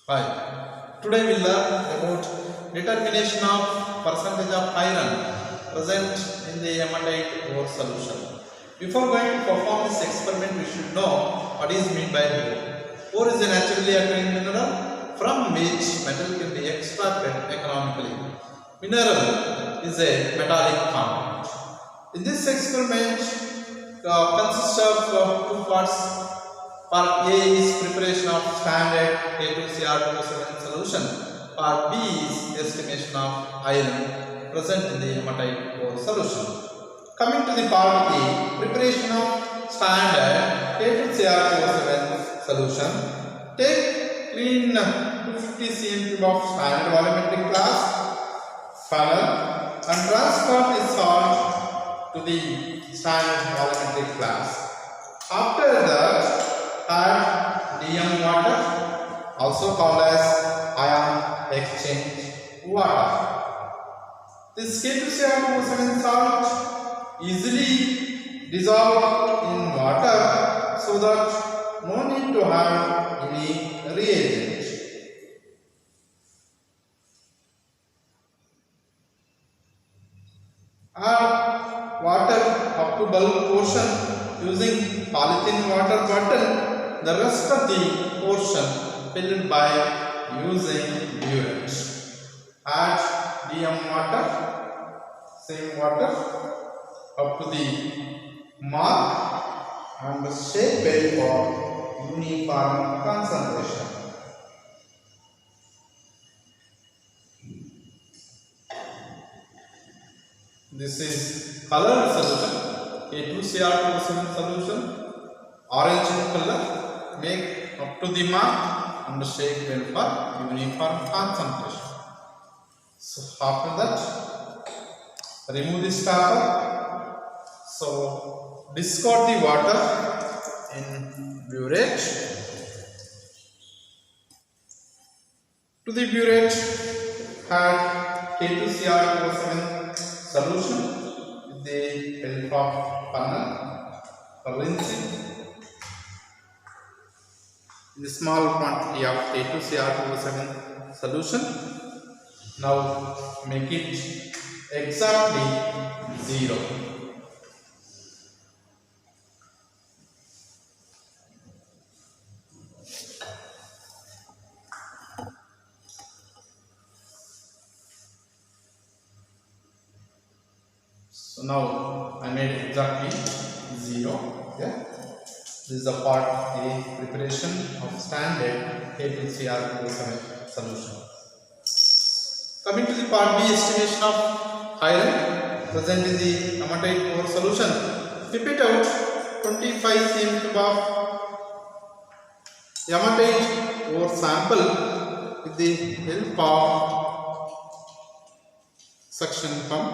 Hi. Today we learn about determination of percentage of iron present in the haematite ore solution. Before going to perform this experiment, we should know what is meant by ore. Ore is a naturally occurring mineral from which metal can be extracted economically. Mineral is a metallic compound. In this experiment, consists of two parts. Part A is preparation of standard K2Cr2O7 solution. Part B is estimation of iron present in the haematite ore solution. Coming to the part A, preparation of standard K2Cr2O7 solution. Take clean 250 cm cube of standard volumetric glass funnel and transfer the salt to the standard volumetric glass. After that, add DM water, also called as ion exchange water. This K2Cr2O7 salt easily dissolved in water, so that no need to have any reagent. Add water up to bulk portion using polythene water bottle. The rest of the portion filled by using burette. Add DM water, same water up to the mark and shake well for uniform concentration. This is colored solution, K2Cr2O7 solution, orange in color. Make up to the mark and shake well for uniform concentration. So after that, remove the stopper. So discard the water in burette. To the burette, add K2Cr2O7 solution with the help of funnel for rinsing. The small quantity of K2Cr2O7 solution. Now make it exactly 0. So now I made exactly 0. Yeah. This is the part A, preparation of standard K2Cr2O7 solution. Coming to the part B, estimation of iron present in the haematite ore solution. Pipette out 25 cm cube of haematite ore sample with the help of suction pump.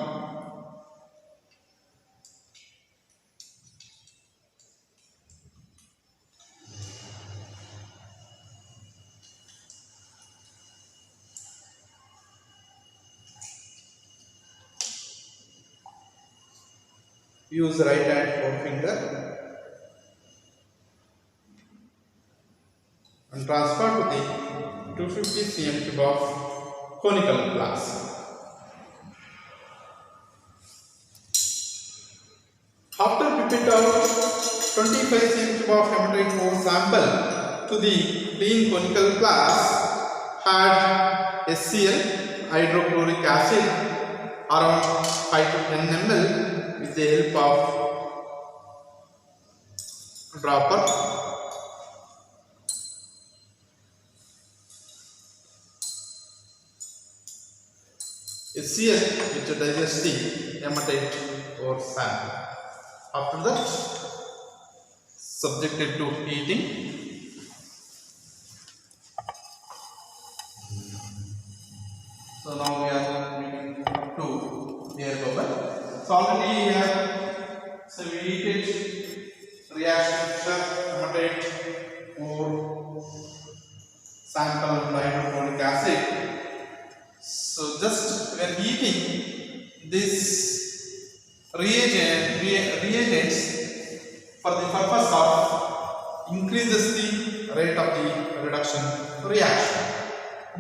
Use right hand forefinger and transfer to the 250 cm cube of conical glass. After pipette out 25 cm cube of haematite ore sample to the clean conical glass, add HCl, hydrochloric acid, around 5 to 10 ml. With the help of dropper. HCl which digest the haematite ore sample. After that, subjected to heating. So now we are moving up to air bubble. So already we have SVIT reaction haematite ore sample of hydrochloric acid. So just when heating this reagents for the purpose of increases the rate of the reduction reaction.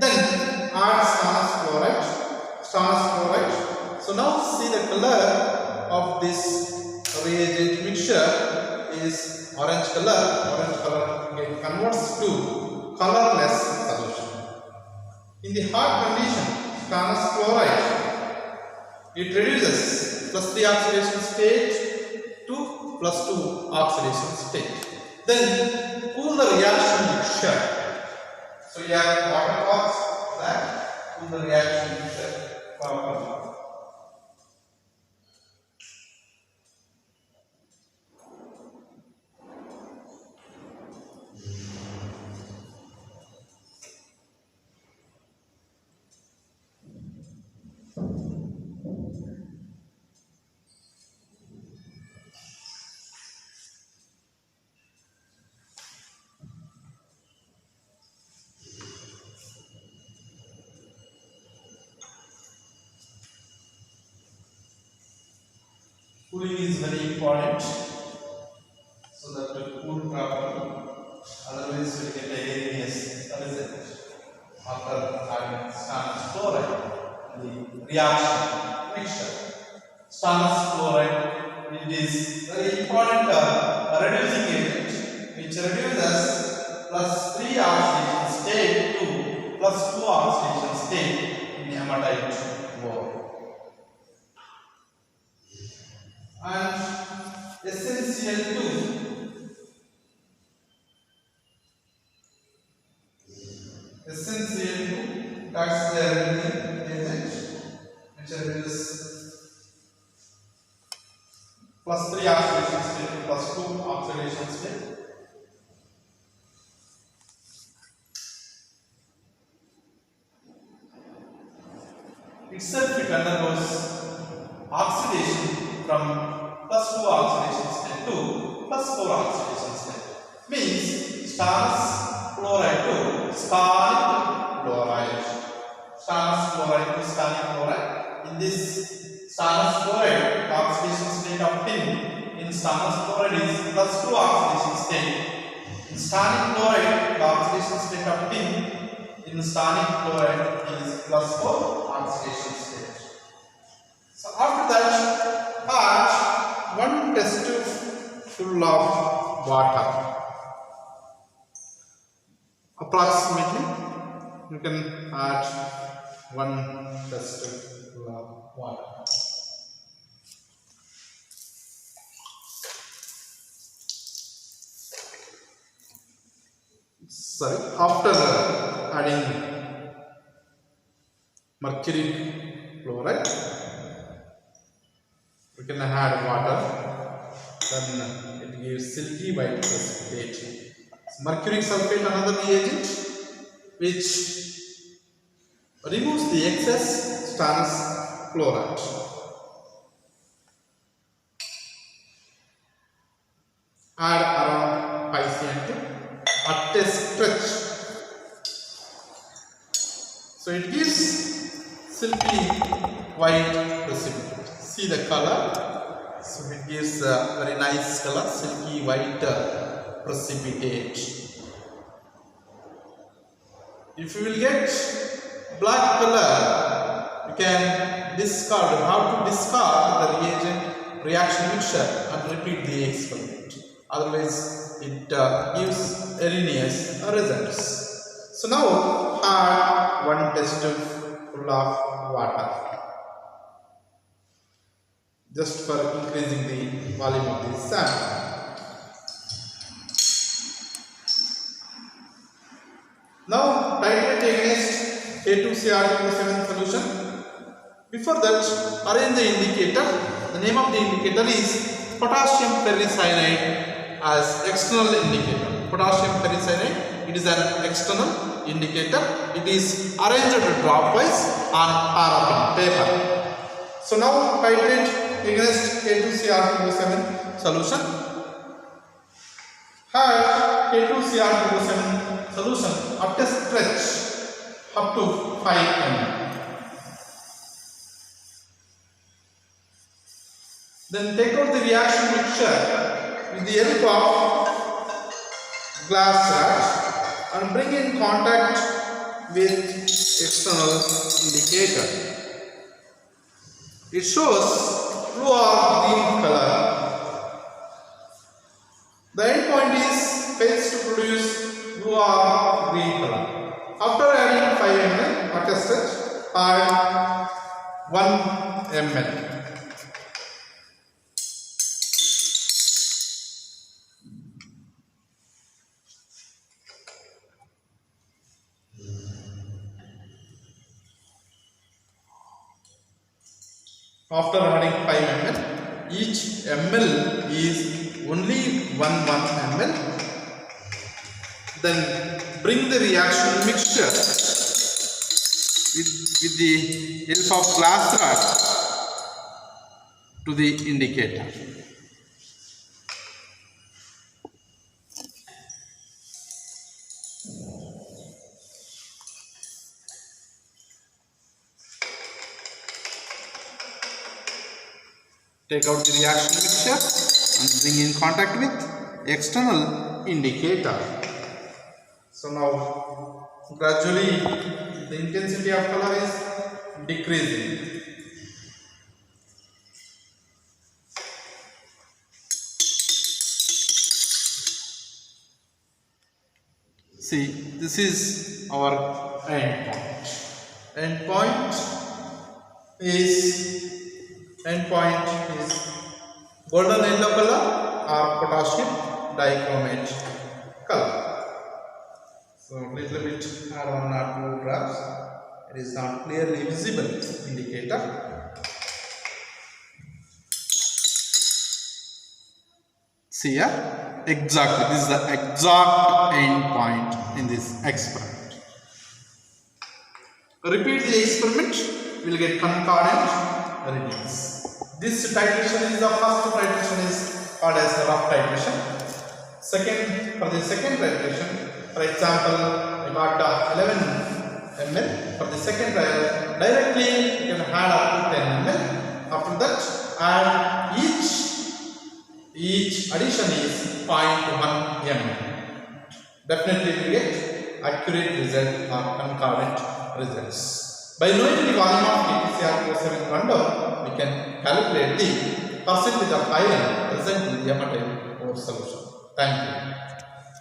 Then add stannous chloride. So now see the color of this reagent mixture is orange color. Orange color it converts to colorless solution. In the hard condition, stannous chloride, it reduces +3 oxidation state to +2 oxidation state. Then cool the reaction mixture. So you have water parts that cool the reaction mixture properly. Cooling is very important so that to cool properly, otherwise we get a erroneous result after adding stannous chloride in the reaction mixture. Stannous chloride, it is very important reducing agent which reduces +3 oxidation state to +2 oxidation state in haematite ore. And SnCl2 that's the agent which reduces +3 oxidation state to +2 oxidation state. Itself it undergoes oxidation from +2 oxidation state to +4 oxidation state. Means stannous chloride to scarlet chloride. Stannous chloride to scarlet chloride. In this stannous chloride, the oxidation state of tin in stannous chloride is +2 oxidation state. In stannic chloride, the oxidation state of tin in stannic chloride is +4 oxidation state. So after that, add 1 test tube full of water. Approximately, you can add 1 test tube full of water. Sorry, after adding mercury chloride, we can add water, then it gives silky white precipitate. Mercuric sulfate, another reagent which removes the excess stannous chloride. Add around 5 cm at a stretch. So it gives silky white precipitate. See the color, so it gives a very nice color, silky white precipitate. If you will get black color, you can discard. How to discard the reagent reaction mixture and repeat the experiment. Otherwise, it gives erroneous results. So now add 1 test tube full of water, just for increasing the volume of the sample. Now titrate against K2Cr2O7 solution. Before that, arrange the indicator. The name of the indicator is potassium ferricyanide as external indicator. Potassium ferricyanide, it is an external indicator. It is arranged dropwise on paraffin paper. So now titrate against K2Cr2O7 solution. Have K2Cr2O7 solution up to stretch up to 5 ml. Then take out the reaction mixture with the help of glass jar and bring in contact with external indicator. It shows blue or green color. The endpoint is fails to produce blue or green color. After adding 5 ml, attested add 1 ml. After adding 5 ml, each ml is only 1 ml. Then bring the reaction mixture with the help of glass rod to the indicator. Take out the reaction mixture and bring in contact with external indicator. So now gradually the intensity of color is decreasing. See, this is our end point. End point is golden yellow color or potassium dichromate color. So little bit add 1 or 2 drops. It is not clearly visible indicator. See here, exactly this is the exact end point in this experiment. Repeat the experiment, we will get concordant readings. This titration is the first titration is called as the rough titration. For the second titration, for example, I got 11 ml. For the second trial, directly you can add up to 10 ml. After that, add each addition is 0.1 ml. Definitely we get accurate result or concordant results. By knowing the volume of K2Cr2O7 condom, we can calculate the percentage of iron present in the haematite ore solution. Thank you.